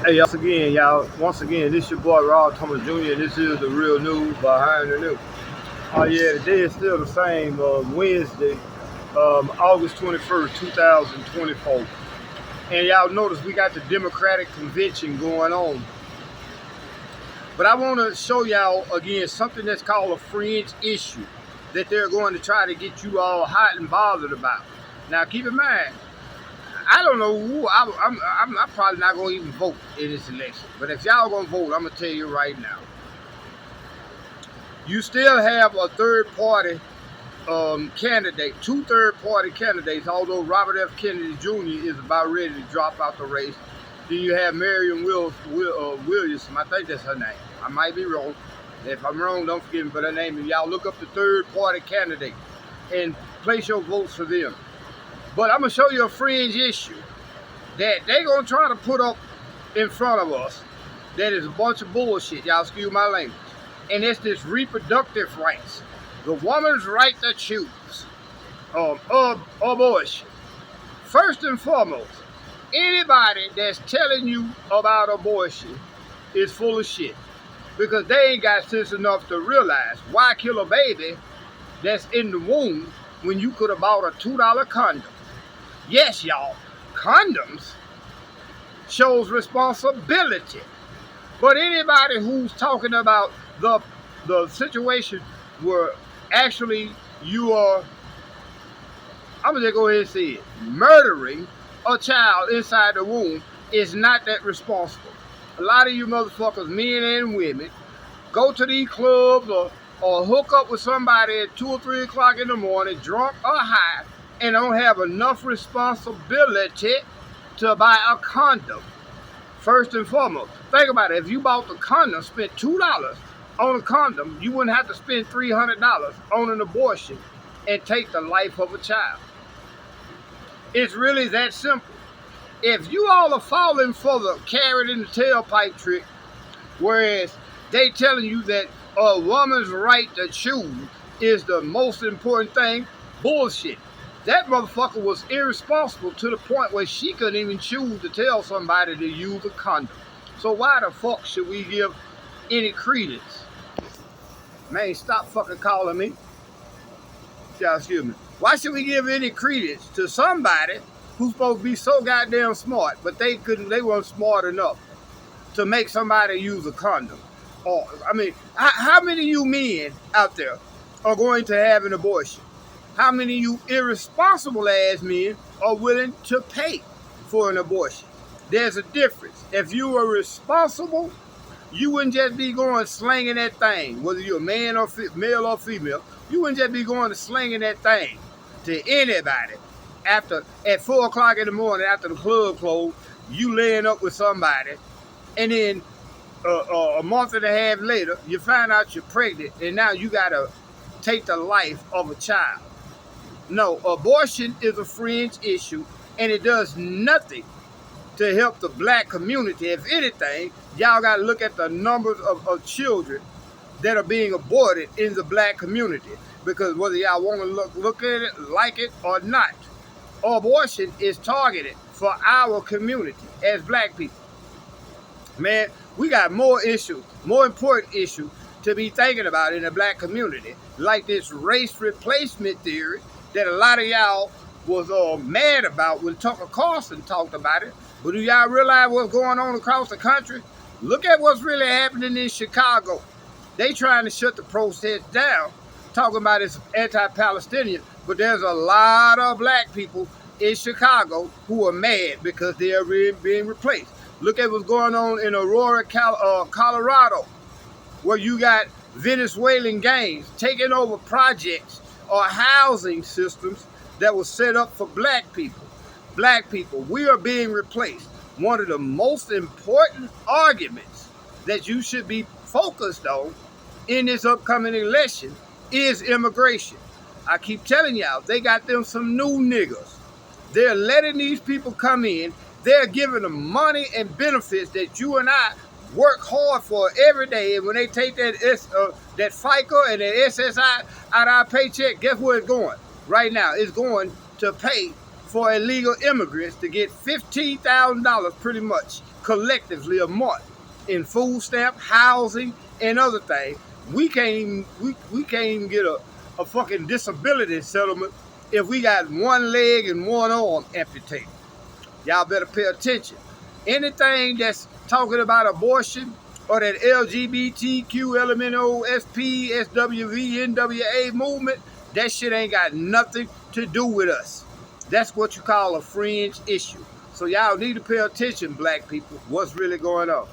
Hey, once again, this your boy Rob Thomas Jr. and this is the real news behind the news. Oh yeah, today is still the same. Wednesday, August 21st, 2024. And y'all notice we got the Democratic convention going on. But I want to show y'all again something that's called a fringe issue that they're going to try to get you all hot and bothered about. Now, keep in mind, I don't know who. I'm probably not going to even vote in this election. But if y'all going to vote, I'm going to tell you right now. You still have a third party candidate, two third party candidates, although Robert F. Kennedy Jr. is about ready to drop out the race. Then you have Williamson. I think that's her name. I might be wrong. If I'm wrong, don't forgive me for her name. And y'all look up the third party candidate and place your votes for them. But I'm going to show you a fringe issue that they're going to try to put up in front of us that is a bunch of bullshit. Y'all excuse my language. And it's this reproductive rights. The woman's right to choose abortion. First and foremost, anybody that's telling you about abortion is full of shit. Because they ain't got sense enough to realize why kill a baby that's in the womb when you could have bought a $2 condom. Yes, y'all, condoms shows responsibility. But anybody who's talking about the situation where actually you are, I'm gonna just go ahead and say it, murdering a child inside the womb is not that responsible. A lot of you motherfuckers, men and women, go to these clubs or hook up with somebody at 2 or 3 o'clock in the morning, drunk or high, and don't have enough responsibility to buy a condom. First and foremost, think about it. If you bought the condom, spent $2 on a condom, you wouldn't have to spend $300 on an abortion and take the life of a child. It's really that simple. If you all are falling for the carrot in the tailpipe trick, whereas they telling you that a woman's right to choose is the most important thing, bullshit. That motherfucker was irresponsible to the point where she couldn't even choose to tell somebody to use a condom. So why the fuck should we give any credence? Man, stop fucking calling me. Yeah, excuse me. Why should we give any credence to somebody who's supposed to be so goddamn smart, but they weren't smart enough to make somebody use a condom? Or, I mean, how many of you men out there are going to have an abortion? How many of you irresponsible ass men are willing to pay for an abortion? There's a difference. If you were responsible, you wouldn't just be going slinging that thing, whether you're a man or male or female. You wouldn't just be going to slinging that thing to anybody. At 4 o'clock in the morning after the club closed, you laying up with somebody, and then a month and a half later, you find out you're pregnant, and now you gotta take the life of a child. No, abortion is a fringe issue, and it does nothing to help the black community. If anything, y'all got to look at the numbers of children that are being aborted in the black community. Because whether y'all want to look at it, like it or not, abortion is targeted for our community as black people. Man, we got more issues, more important issues to be thinking about in the black community, like this race replacement theory that a lot of y'all was mad about when Tucker Carlson talked about it. But do y'all realize what's going on across the country? Look at what's really happening in Chicago. They trying to shut the protests down, talking about it's anti-Palestinian, but there's a lot of black people in Chicago who are mad because they are being replaced. Look at what's going on in Aurora, Colorado, where you got Venezuelan gangs taking over projects or housing systems that was set up for black people. Black people, we are being replaced. One of the most important arguments that you should be focused on in this upcoming election is immigration. I keep telling y'all, they got them some new niggas. They're letting these people come in. They're giving them money and benefits that you and I work hard for every day. And when they take that FICA and that SSI out of our paycheck, guess where it's going? Right now, it's going to pay for illegal immigrants to get $15,000 pretty much collectively a month in food stamp, housing, and other things. We can't even get a fucking disability settlement if we got one leg and one arm amputated. Y'all better pay attention. Anything that's talking about abortion or that LGBTQ, LMNO, SP, SWV, NWA movement, that shit ain't got nothing to do with us. That's what you call a fringe issue. So y'all need to pay attention, black people, what's really going on.